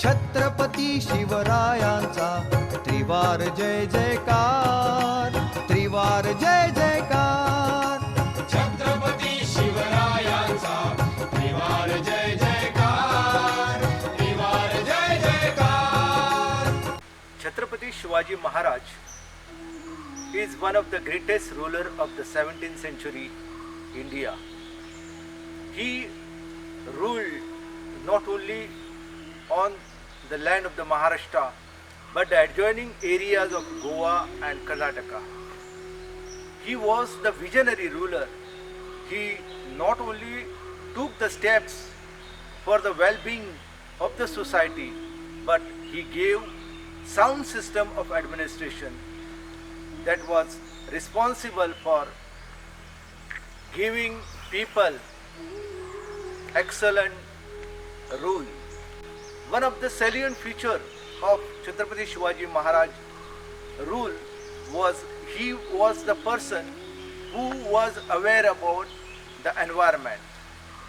छत्रपती शिवरायांचा त्रिवार जय जयकार, त्रिवार जय जयकार. छत्रपती शिवरायांचा त्रिवार जय जयकार, त्रिवार जय जयकार. Chatrapati Shivaji Maharaj is one of the greatest ruler of the 17th century India. He ruled not only on the land of the Maharashtra but the adjoining areas of Goa and Karnataka. He was the visionary ruler. He not only took the steps for the well-being of the society, but he gave sound system of administration that was responsible for giving people excellent rule. One of the salient feature of Chatrapati Shivaji Maharaj rule was he was the person who was aware about the environment,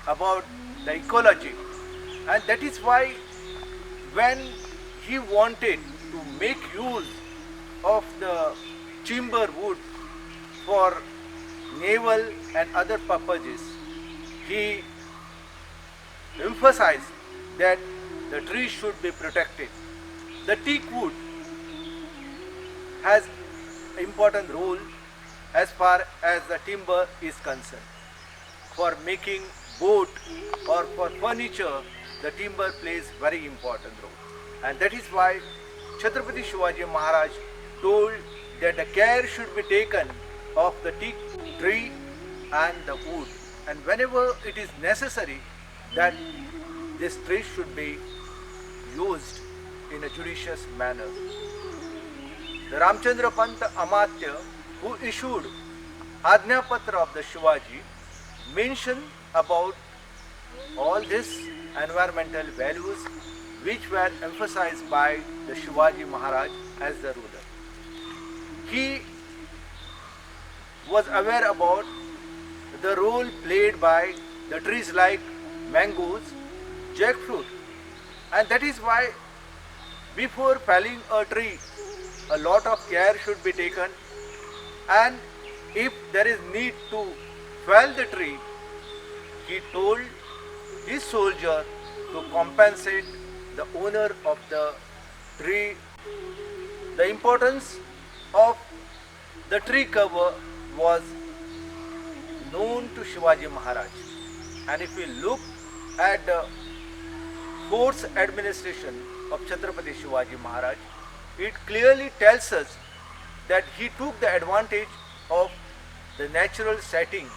about the ecology, and that is why when he wanted to make use of the timber wood for naval and other purposes, he emphasized that the trees should be protected. The teak wood has important role as far as the timber is concerned. For making boat or for furniture, the timber plays very important role. And that is why Chatrapati Shivaji Maharaj told that the care should be taken of the teak tree and the wood, and whenever it is necessary that this tree should be used in a judicious manner. The Ramchandra Pant Amatya, who issued Ajna Patra of the Shivaji, mentioned about all these environmental values which were emphasized by the Shivaji Maharaj as the ruler. He was aware about the role played by the trees like mangoes, jackfruit, and that is why before felling a tree, a lot of care should be taken, and if there is need to fell the tree, he told his soldier to compensate the owner of the tree. The importance of the tree cover was known to Shivaji Maharaj, and if we look at the force administration of Chatrapati Shivaji Maharaj, it clearly tells us that he took the advantage of the natural setting,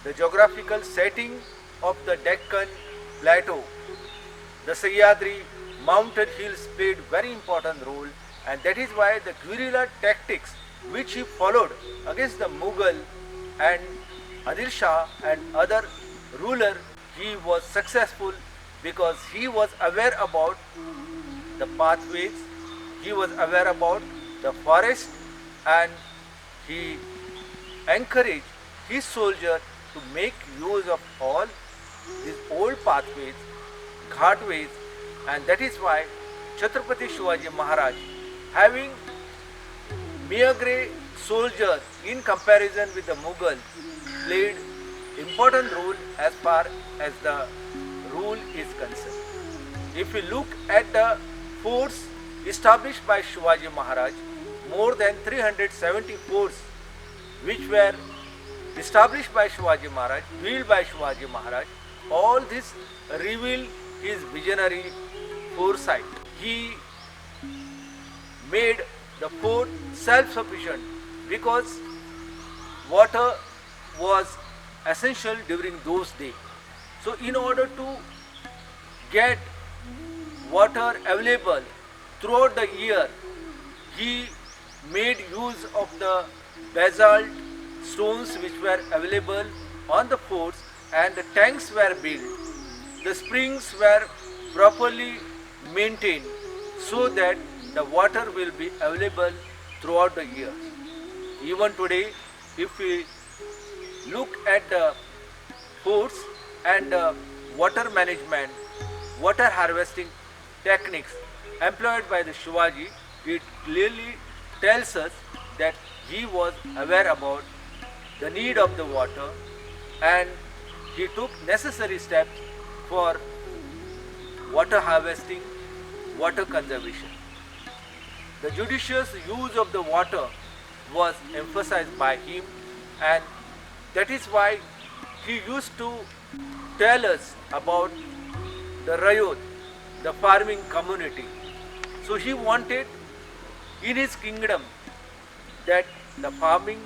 the geographical setting of the Deccan Plateau. The Sahyadri mountain hills played very important role, and that is why the guerrilla tactics which he followed against the Mughal and Adil Shah and other ruler, he was successful because he was aware about the pathways, he was aware about the forest, and he encouraged his soldier to make use of all these old pathways, ghatways, and that is why Chatrapati Shivaji Maharaj, having mere grey soldiers in comparison with the Mughal, played important role as far as the rule is concerned. If we look at the forts established by Shivaji Maharaj, more than 370 forts which were established by Shivaji Maharaj, built by Shivaji Maharaj, all this reveal his visionary foresight. He made the fort self-sufficient because water was essential during those days. So in order to get water available throughout the year, he made use of the basalt stones which were available on the forts, and the tanks were built. The springs were properly maintained so that the water will be available throughout the year. Even today, if we look at the forts and water management, water harvesting techniques employed by the Shivaji, it clearly tells us that he was aware about the need of the water and he took necessary steps for water harvesting, water conservation. The judicious use of the water was emphasized by him, and that is why he used to tell us about the Rayot, the farming community. So he wanted in his kingdom that the farming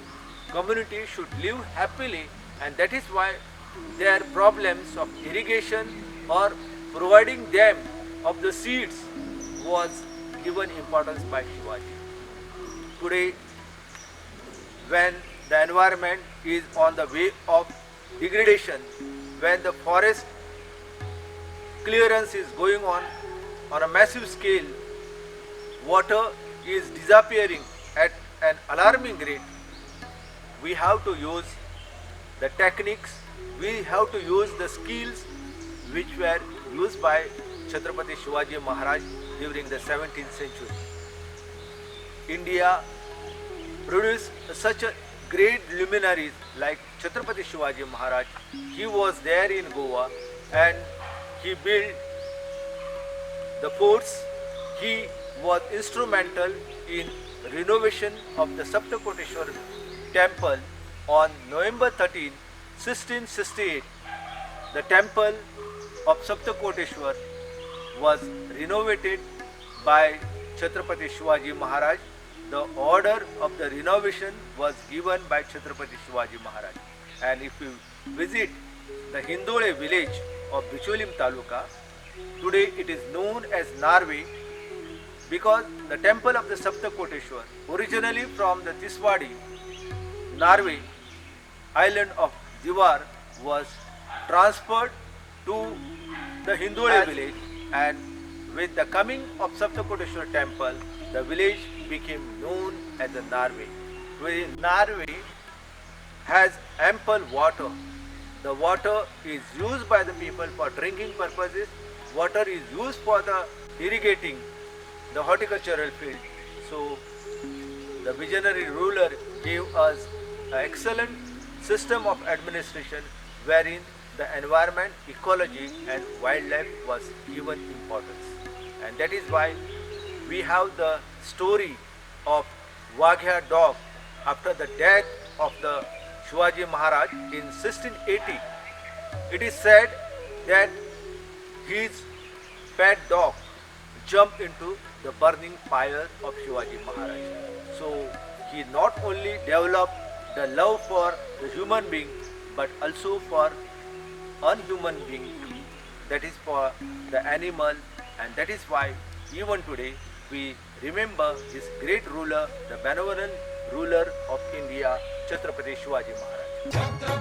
community should live happily, and that is why their problems of irrigation or providing them of the seeds was given importance by Shivaji. Today, when the environment is on the way of degradation, when the forest clearance is going on a massive scale, water is disappearing at an alarming rate, we have to use the techniques, we have to use the skills which were used by Chatrapati Shivaji Maharaj during the 17th century. India produced such a great luminaries like Chatrapati Shivaji Maharaj. He was there in Goa and he built the forts. He was instrumental in renovation of the Saptakoteshwar temple on November 13, 1668. The temple of Saptakoteshwar was renovated by Chatrapati Shivaji Maharaj. The order of the renovation was given by Chatrapati Shivaji Maharaj. And if you visit the Hindole village of Bicholim Taluka, today it is known as Narve because the temple of the Saptakoteshwar, originally from the Tiswadi, Narve, island of Diwar, was transferred to the Hindole village, and with the coming of Saptakoteshwar temple, the village became known as the Narve. Narve has ample water. The water is used by the people for drinking purposes. Water is used for the irrigating the horticultural field. So the visionary ruler gave us an excellent system of administration wherein the environment, ecology and wildlife was given importance. And that is why we have the story of Waghya dog after the death of the Shivaji Maharaj in 1680. It is said that his pet dog jumped into the burning fire of Shivaji Maharaj. So he not only developed the love for the human being but also for unhuman being, that is for the animal, and that is why even today we remember this great ruler, the benevolent ruler of India, Chatrapati Shivaji Maharaj.